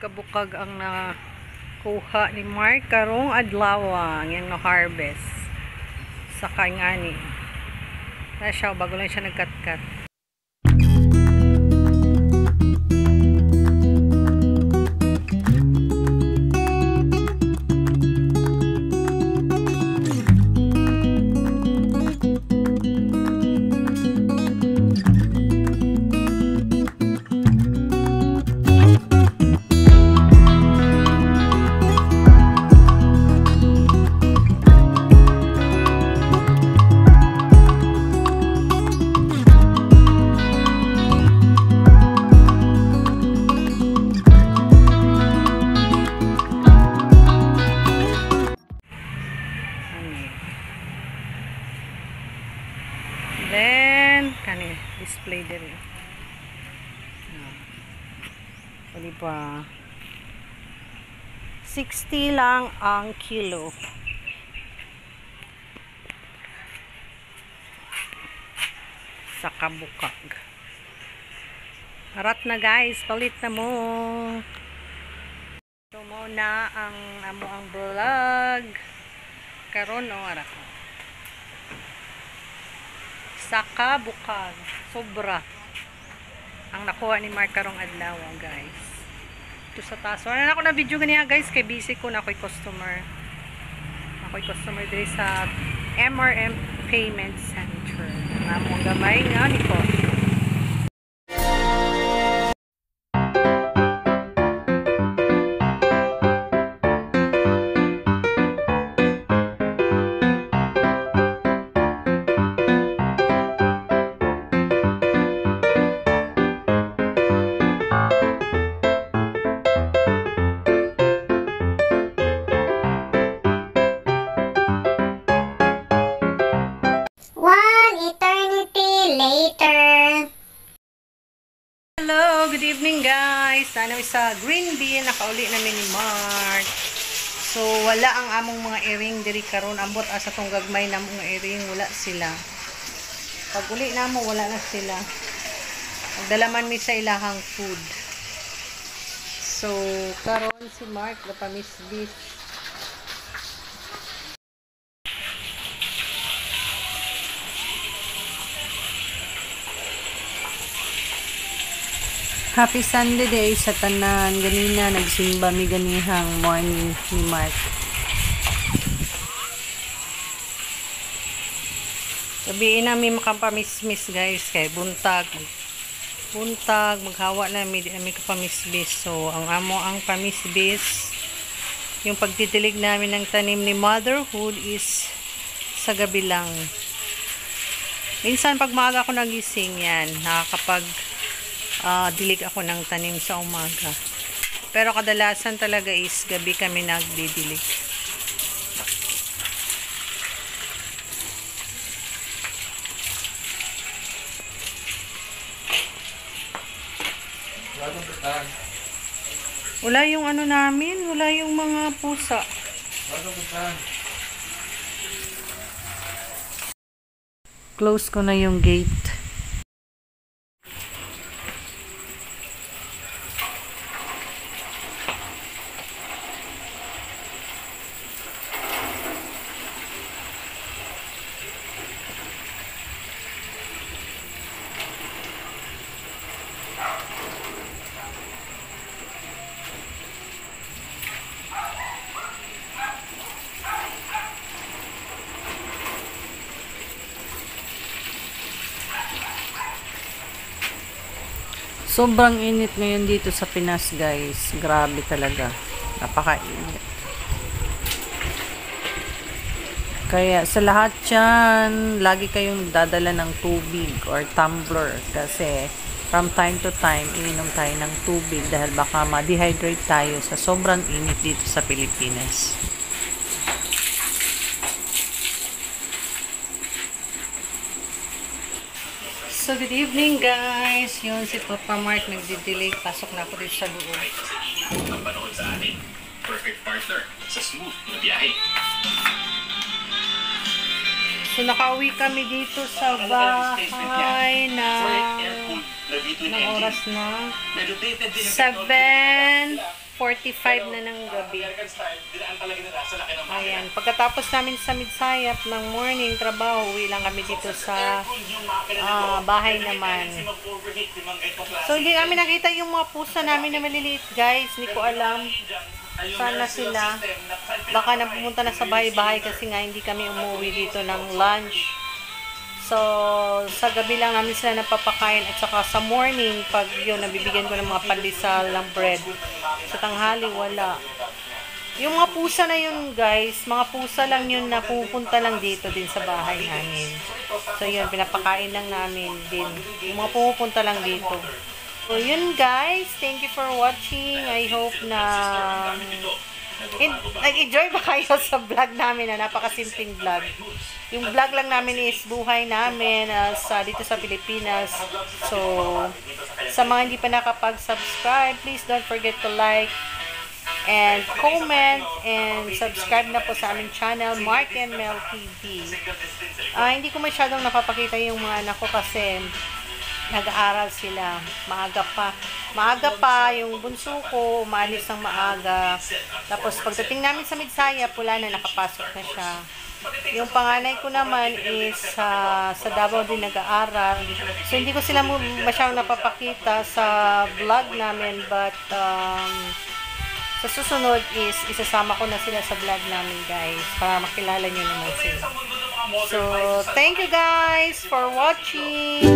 kabukag ang nakuha ni Mark karong adlaw yang na-harvest sa kanyani. Na siya bago lang siya nagkat-kat. Then, kani display diri. O diba? 60 lang ang kilo. Sa kabukag. Harat na guys, palit na mo. So mo na ang amo ang vlog. Karon o harat na. Saka bukag sobra ang nakuha ni Mark karong adlaw guys. Ito sa taas wala na ako na video ganiya guys kay busy ko na ako'y customer diri sa MRM Payment Center na mo gamay nga ni ko. Hello, good evening guys. Sana sa Green Bean nakauli namin ni Mark. So wala ang among mga earring diri karon ambot asa tong gagmay na mga earring wala sila. Pag uli namo wala na sila. Magdalaman mi sa ilahang food. So karon si Mark napamisbis. Happy Sunday day sa tanan. Ganina nagsimba mi ganihang morning ni Mark. Sabihin namin makapamismis guys kay buntag maghawa na mi kapamisbis. So ang amo ang pamisbis yung pagtitilig namin ng tanim ni Motherhood is sa gabi lang. Minsan pag maaga ako nagising yan nakakapag dilig ako ng tanim sa umaga. Pero kadalasan talaga is gabi kami nagdidilig. Wala yung ano namin, wala yung mga pusa. Close ko na yung gate. Sobrang init ngayon dito sa Pinas guys. Grabe talaga. Napaka-init. Kaya sa lahat yan, lagi kayong dadala ng tubig or tumbler. Kasi from time to time, ininom tayo ng tubig dahil baka ma-dehydrate tayo sa sobrang init dito sa Pilipinas. So, good evening guys. Yun si Papa Mark nagdidilig. Pasok na ako dito sa loob. Ang panahon sa atin. Perfect partner sa smooth na biyahe. So, nakauwi kami dito sa bahay ng oras na 7:40 10:45 na ng gabi. Ayan, pagkatapos namin sa Midsayap ng morning trabaho, uwi lang kami dito sa bahay naman. So, hindi namin nakita yung mga pusa namin na maliliit, guys. Hindi ko alam. Sana sila. Baka na pumunta na sa bahay-bahay kasi nga hindi kami umuwi dito ng lunch. So, sa gabi lang namin sila napapakain at saka sa morning, pag yun, nabibigyan ko ng mga pandesal ng bread. Sa tanghali, wala. Yung mga pusa na yun, guys, mga pusa lang yun na pupunta lang dito din sa bahay namin. So, yun, pinapakain lang namin din. Yung mga pupunta lang dito. So, yun, guys. Thank you for watching. I hope na nag-enjoy ba kayo sa vlog namin na napakasimpleng vlog. Yung vlog lang namin is buhay namin dito sa Pilipinas. So, sa mga hindi pa nakapag-subscribe, please don't forget to like and comment and subscribe na po sa aming channel, Mark and Mel TV. Hindi ko masyadong napapakita yung mga anak ko kasi nag-aaral sila. Maaga pa yung bunso ko, umaalis ng maaga. Tapos pagdating namin sa Midsayap, wala na, nakapasok na siya. Yung panganay ko naman is sa Davao din nag-aaral. So hindi ko sila masyadong napapakita sa vlog namin, but sa susunod is isasama ko na sila sa vlog namin, guys, para makilala nyo naman sila. So thank you guys for watching.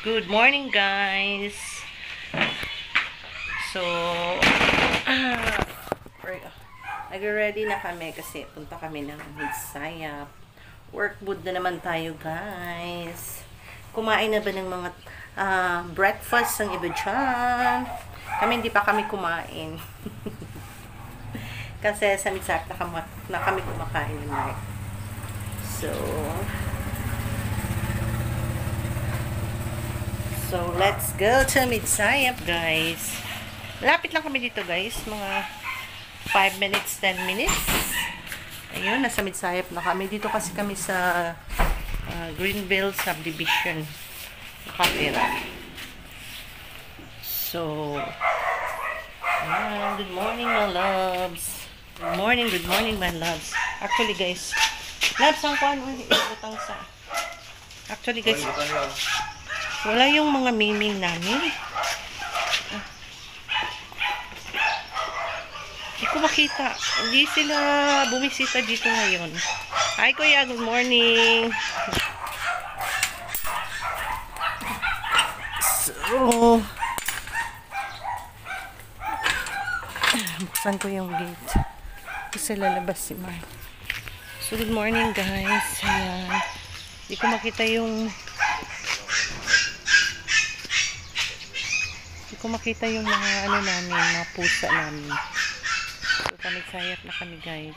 Good morning guys. So nag-ready na kami kasi punta kami ng Midsayap. Work mood na naman tayo, guys. Kumain na ba ng mga breakfast ang iba dyan? Kami hindi pa kami kumain. Kasi sa Midsayap na kami kumakain ng night. So, let's go to Midsayap, guys. Malapit lang kami dito, guys. Mga 5 minutes, 10 minutes. Ayun, nasa Midsayap na kami. Dito kasi kami sa Greenville Subdivision. Nakatira. So, good morning, my loves. Good morning, my loves. Actually, guys, loves, ang kuhan, ibutang sa. Actually, guys, wala yung mga miming namin. Hindi ko makita. Hindi sila bumisita dito ngayon. Hi, Kuya. Good morning. So, buksan ko yung gate. Kasi lalabas si Mark. So, good morning, guys. Ayan. Hindi ko makita yung mga ano namin, mga pusa namin. So, Midsayap na kami, guys.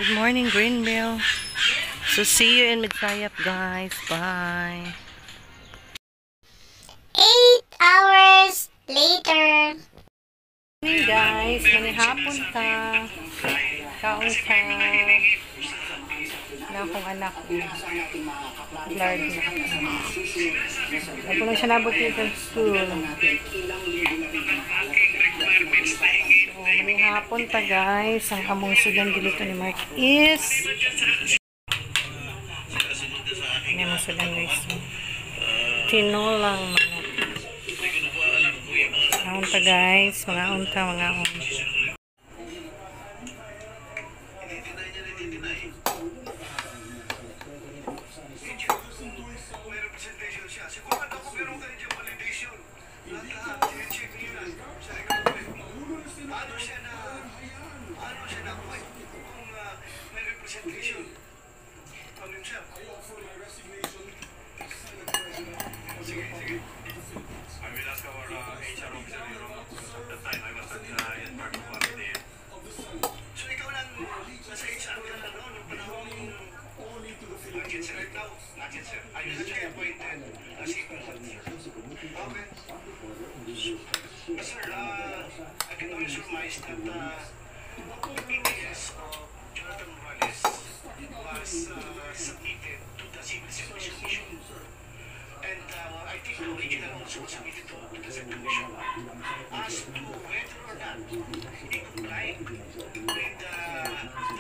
Good morning, Greenville. So, see you in Midsayap, guys. Bye. 8 hours later. Good morning, guys. Manihapon ta. Kaon sa na akong anak ko. Lord na. Ay ko lang siya nabot dito sa school. Manihapon ta, guys. Ang among sudan dito ni Mark is may mga sudan, guys. Tinolang manok. Mga unta, guys. Mga unta. May representation siya. Sigurado ako meron kayo dyan validation. Lahat, check niyo yan sa recruitment. Ano siya na point kung may representation from himself. Sige. I will ask our HR officer, you know, because at the time I was at in part of there. So ikaw lang nasa HR ka na noon, nung panahon not yet, sir. Right now, not yet, sir. I was actually appointed as equal. Okay. But sir, I can only surmise that the PDS of Jonathan Morales was submitted to the Civil Service Commission. And I think the original also was submitted to the Civil Commission. As to whether or not he complied with the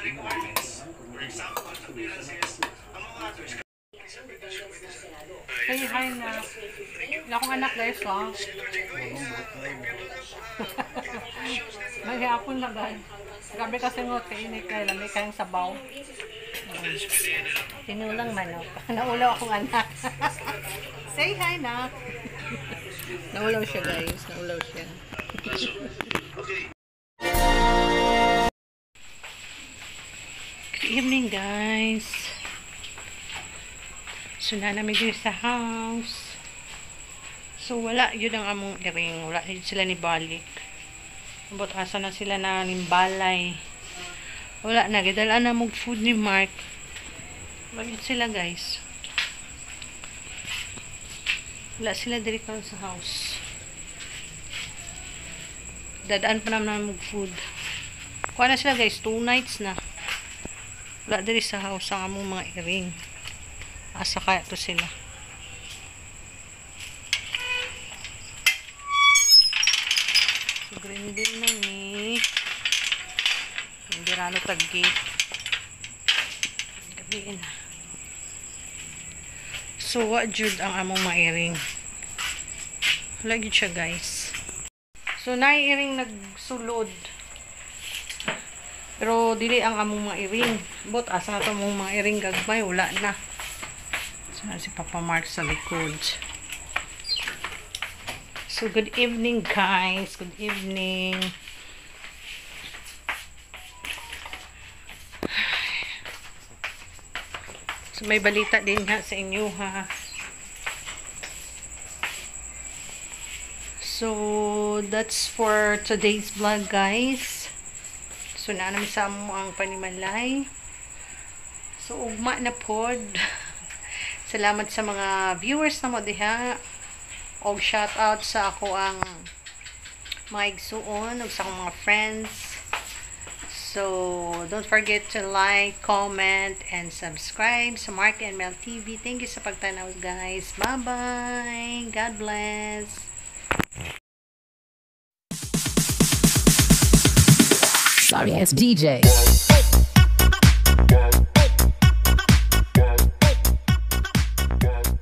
requirements, for example, the clearances, among others. Hey, hi na. Wala akong anak guys, ha? May hapon na guys. Gabi kasi mo, kainit kayo, lamig kayong sabaw. Tinulang manok. Naulaw akong anak. Say hi na. Naulaw siya guys, naulaw siya. Good evening guys. So, nanamig yun sa house. So, wala yun ang among iring. Wala yun sila ni balik. But asa na sila na nimbalay. Wala na. Gidala na mong food ni Mark. Wala yun sila guys. Wala sila direct sa house. Dadaan pa naman mong food. Kuha na sila guys. 2 nights na. Wala direct sa house ang among mga iring. Asa kaya to sila. So, green din na ni. Hindi rano tag-gate. Gabiin na. So, what jud ang among mairing. Lagi siya guys. So, nairing nagsulod. Pero, dili ang among mairing. But, asa na to mong mairing gagmay. Wala na. Si Papa Mark sa likod. So, good evening guys. Good evening. So, may balita din nga sa inyo ha. So, that's for today's vlog guys. So, naanam sa mo ang panimalay. So, ugma na pod. Salamat sa mga viewers na mo diha. Og shout out sa ako ang mga igsuon og sa akong mga friends. So, don't forget to like, comment, and subscribe sa Mark and Mel TV. Thank you sa pagtanaw guys. Bye-bye. God bless. Sorry, it's DJ.